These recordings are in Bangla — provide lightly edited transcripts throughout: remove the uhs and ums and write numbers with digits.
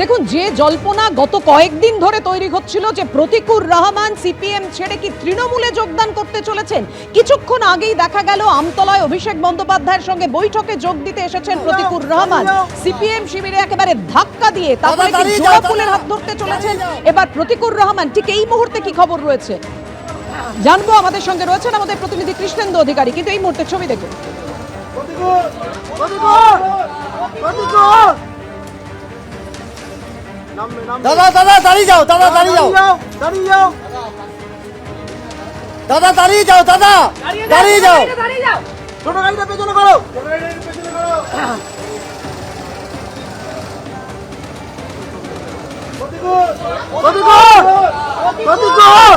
দেখুন, যে জল্পনা গত কয়েকদিন ধরে তৈরি হচ্ছিল যে প্রতিকুর রহমান সিপিএম ছেড়ে কি তৃণমূলে যোগদান করতে চলেছেন, কিছুক্ষণ আগেই দেখা গেল আমতলায় অভিষেক বন্দ্যোপাধ্যায়ের সঙ্গে বৈঠকে যোগ দিতে এসেছেন প্রতিকুর রহমান। সিপিএম শিবিরে একেবারে ধাক্কা দিয়ে তারপরে কি জোড়া ফুলের হাত ধরতে চলেছেন এবার প্রতিকুর রহমান। ঠিক এই মুহূর্তে কি খবর রয়েছে জানবো। আমাদের সঙ্গে রয়েছেন আমাদের প্রতিনিধি কৃষ্ণেন্দু অধিকারী, কিন্তু এই মুহূর্তে ছবি দেখুন। দাদা দাদা দাঁড়িয়ে যাও, দাদা দাঁড়িয়ে যাও, দাঁড়িয়ে যাও, দাদা দাঁড়িয়ে যাও, দাদা দাঁড়িয়ে যাও। ছোট গাড়িটা পেছনে করো, ছোট গাড়িটা পেছনে করো। প্রতিকুর, প্রতিকুর, প্রতিকুর।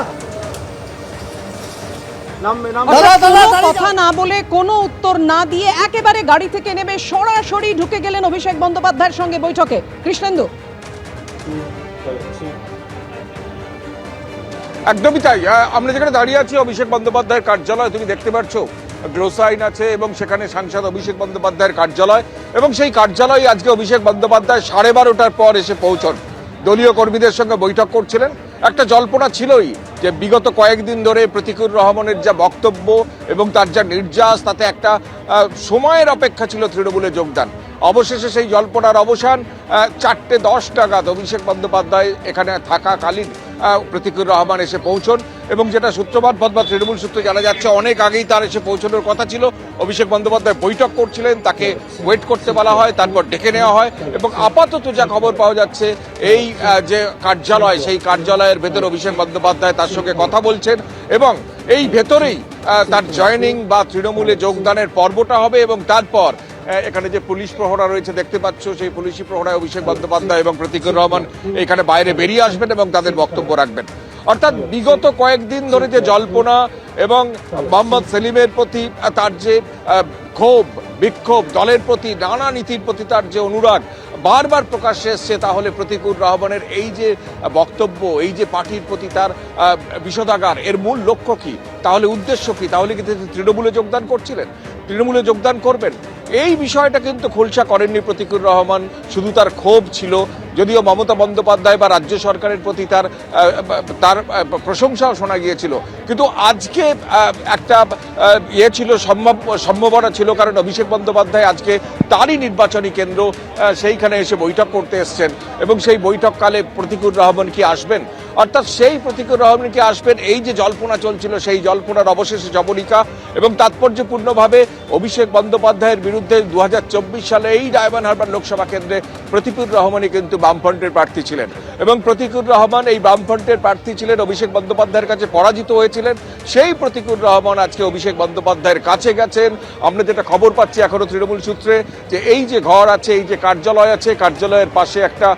কথা না বলে কোনো উত্তর না দিয়ে একেবারে গাড়ি থেকে নেমে সরাসরি ঢুকে গেলেন অভিষেক বন্দ্যোপাধ্যায়ের সঙ্গে বৈঠকে। কৃষ্ণেন্দু, একদমই তাই। আমরা যেখানে দাঁড়িয়ে আছি অভিষেক বন্দ্যোপাধ্যায়ের কার্যালয়, তুমি দেখতে পাচ্ছ গ্লোসাইন আছে এবং সেখানে সাংসদ অভিষেক বন্দ্যোপাধ্যায়ের কার্যালয়, এবং সেই কার্যালয়ে আজকে অভিষেক বন্দ্যোপাধ্যায় 12:30টার পর এসে পৌঁছন। দলীয় কর্মীদের সঙ্গে বৈঠক করছিলেন। একটা জল্পনা ছিলই যে বিগত কয়েকদিন ধরে প্রতিকুর রহমানের যা বক্তব্য এবং তার যা নির্যাস, তাতে একটা সময়ের অপেক্ষা ছিল তৃণমূলে যোগদান। অবশেষে সেই জল্পনার অবসান। 4:10 নাগাদ অভিষেক বন্দ্যোপাধ্যায় এখানে থাকাকালীন প্রতিকুর রহমান এসে পৌঁছন, এবং যেটা সূত্রপাত বা তৃণমূল সূত্রে জানা যাচ্ছে অনেক আগেই তার এসে পৌঁছানোর কথা ছিল। অভিষেক বন্দ্যোপাধ্যায় বৈঠক করছিলেন, তাকে ওয়েট করতে বলা হয়, তারপর ডেকে নেওয়া হয়, এবং আপাতত যা খবর পাওয়া যাচ্ছে এই যে কার্যালয়, সেই কার্যালয়ের ভেতর অভিষেক বন্দ্যোপাধ্যায় তার সঙ্গে কথা বলছেন, এবং এই ভেতরেই তার জয়েনিং বা তৃণমূলে যোগদানের পর্বটা হবে। এবং তারপর এখানে যে পুলিশ প্রহরা রয়েছে দেখতে পাচ্ছ, সেই পুলিশি প্রহরায় অভিষেক বন্দ্যোপাধ্যায় এবং প্রতিকুর রহমান এখানে বাইরে বেরিয়ে আসবেন এবং তাদের বক্তব্য রাখবেন। অর্থাৎ বিগত কয়েকদিন ধরে যে জল্পনা এবং মোহাম্মদ সেলিমের প্রতি তার যে ক্ষোভ বিক্ষোভ, দলের প্রতি নানা নীতির প্রতি তার যে অনুরাগ বারবার প্রকাশ্যে এসছে, তাহলে প্রতিকুর রহমানের এই যে বক্তব্য, এই যে পার্টির প্রতি তার বিষোদাগার, এর মূল লক্ষ্য কি, তাহলে উদ্দেশ্য কি, তাহলে কি তিনি তৃণমূলে যোগদান করছিলেন, তৃণমূলে যোগদান করবেন? এই বিষয়টা কিন্তু খোলসা করেননি প্রতিকুর রহমান। শুধু তার ক্ষোভ ছিল, যদিও মমতা বন্দ্যোপাধ্যায় বা রাজ্য সরকারের প্রতি তার প্রশংসাও শোনা গিয়েছিল, কিন্তু আজকে একটা ছিল সম্ভাবনা ছিল, কারণ অভিষেক বন্দ্যোপাধ্যায় আজকে তারই নির্বাচনী কেন্দ্র, সেইখানে এসে বৈঠক করতে এসছেন, এবং সেই বৈঠককালে প্রতিকুর রহমান কি আসবেন, অর্থাৎ সেই প্রতিকুর রহমান কি আসবেন, এই যে জল্পনা চলছিল সেই জল্পনার অবশেষে জবনিকা। এবং তাৎপর্যপূর্ণভাবে অভিষেক বন্দ্যোপাধ্যায়ের বিরুদ্ধে 2024 সালে এই ডায়মন্ড হারবার লোকসভা কেন্দ্রে প্রতিকুর রহমানই কিন্তু বামফ্রন্টের প্রার্থী ছিলেন, এবং প্রতিকুর রহমান এই বামফ্রন্টের প্রার্থী ছিলেন, অভিষেক বন্দ্যোপাধ্যায়ের কাছে পরাজিত হয়েছিলেন। সেই প্রতিকুর রহমান আজকে অভিষেক বন্দ্যোপাধ্যায়ের কাছে গেছেন। আমরা যেটা খবর পাচ্ছি এখনো তৃণমূল সূত্রে, যে এই যে ঘর আছে, এই যে কার্যালয় আছে, কার্যালয়ের পাশে একটা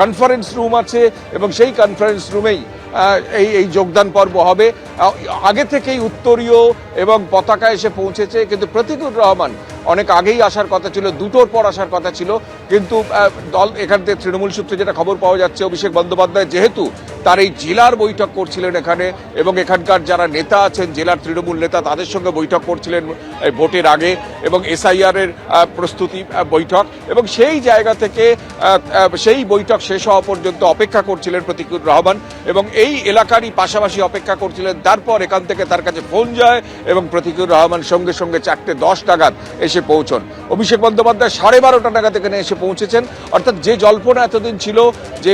কনফারেন্স রুম আছে, এবং সেই কনফারেন্স রুমেই এই যোগদান পর্ব হবে। আগে থেকেই উত্তরীয় এবং পতাকা এসে পৌঁছেছে, কিন্তু প্রতিকুর রহমান অনেক আগেই আসার কথা ছিল, 2টোর পর আসার কথা ছিল, কিন্তু দল এখান থেকে তৃণমূল সূত্রে যেটা খবর পাওয়া যাচ্ছে, অভিষেক বন্দ্যোপাধ্যায় যেহেতু তার এই জেলার বৈঠক করছিলেন এখানে, এবং এখানকার যারা নেতা আছেন, জেলার তৃণমূল নেতা, তাদের সঙ্গে বৈঠক করছিলেন ভোটের আগে, এবং SIR এর প্রস্তুতি বৈঠক, এবং সেই জায়গা থেকে সেই বৈঠক শেষ হওয়া পর্যন্ত অপেক্ষা করছিলেন প্রতিকুর রহমান, এবং এই এলাকারই পাশাপাশি অপেক্ষা করছিলেন। তারপর এখান থেকে তার কাছে ফোন যায়, এবং প্রতিকুর রহমান সঙ্গে সঙ্গে 4:10 নাগাদ এসে পৌঁছন। অভিষেক বন্দ্যোপাধ্যায় 12:30 নাগাদ এখানে এসে পৌঁছেছেন। অর্থাৎ যে জল্পনা এতদিন ছিল যে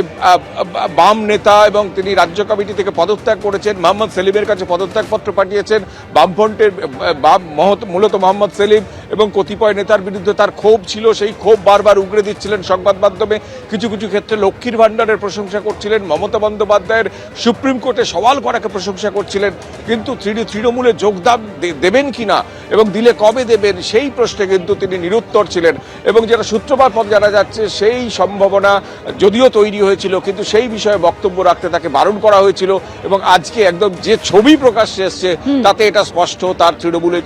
বাম নেতা এবং তিনি রাজ্য কমিটি থেকে পদত্যাগ করেছেন, মোহাম্মদ সেলিমের কাছে পদত্যাগপত্র পাঠিয়েছেন, বামফ্রন্টের মূলত মোহাম্মদ সেলিম এবং কতিপয় নেতার বিরুদ্ধে তার ক্ষোভ ছিল, সেই ক্ষোভ বারবার উগরে দিচ্ছিলেন সংবাদ মাধ্যমে। কিছু কিছু ক্ষেত্রে লক্ষ্মীর ভাণ্ডারের প্রশংসা করছিলেন, মমতা বন্দ্যোপাধ্যায়ের সুপ্রিম কোর্টে সওয়াল করাকে প্রশংসা করছিলেন, কিন্তু তৃণমূলে যোগদান দেবেন কিনা এবং দিলে কবে দেবেন সেই প্রশ্নে কিন্তু তিনি নিরুত্তর ছিলেন। এবং যেটা সূত্রপাত পথ জানা যাচ্ছে, সেই সম্ভাবনা যদিও তৈরি হয়েছিল, কিন্তু সেই বিষয়ে বক্তব্য রাখতে তাকে বারণ করা হয়েছিল, এবং আজকে একদম যে ছবি প্রকাশ্যে এসছে তাতে এটা স্পষ্ট, তার তৃণমূলে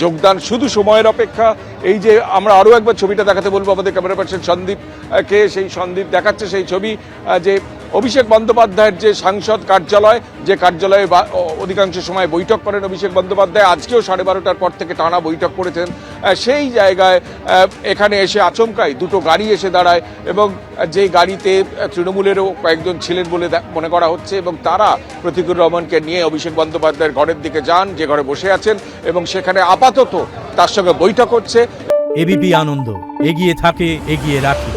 যোগদান শুধু সময়ের অপেক্ষা। এই যে আমরা আরও একবার ছবিটা দেখাতে বলবো আমাদের ক্যামেরা পার্সন সন্দীপকে, সেই সন্দীপ দেখাচ্ছে সেই ছবি, যে অভিষেক বন্দ্যোপাধ্যায়ের যে সাংসদ কার্যালয়, যে কার্যালয়ে অধিকাংশ সময় বৈঠক করেন অভিষেক বন্দ্যোপাধ্যায়, আজকেও 12:30টার পর থেকে টানা বৈঠক করেছেন, সেই জায়গায় এখানে এসে আচমকাই দুটো গাড়ি এসে দাঁড়ায় এবং যেই গাড়িতে তৃণমূলেরও কয়েকজন ছিলেন বলে মনে করা হচ্ছে এবং তারা প্রতীকুর রহমানকে নিয়ে অভিষেক বন্দ্যোপাধ্যায়ের ঘরের দিকে যান, যে ঘরে বসে আছেন, এবং সেখানে আপাতত তার সঙ্গে বৈঠক হচ্ছে। এবিপি আনন্দ, এগিয়ে থাকে, এগিয়ে রাখে।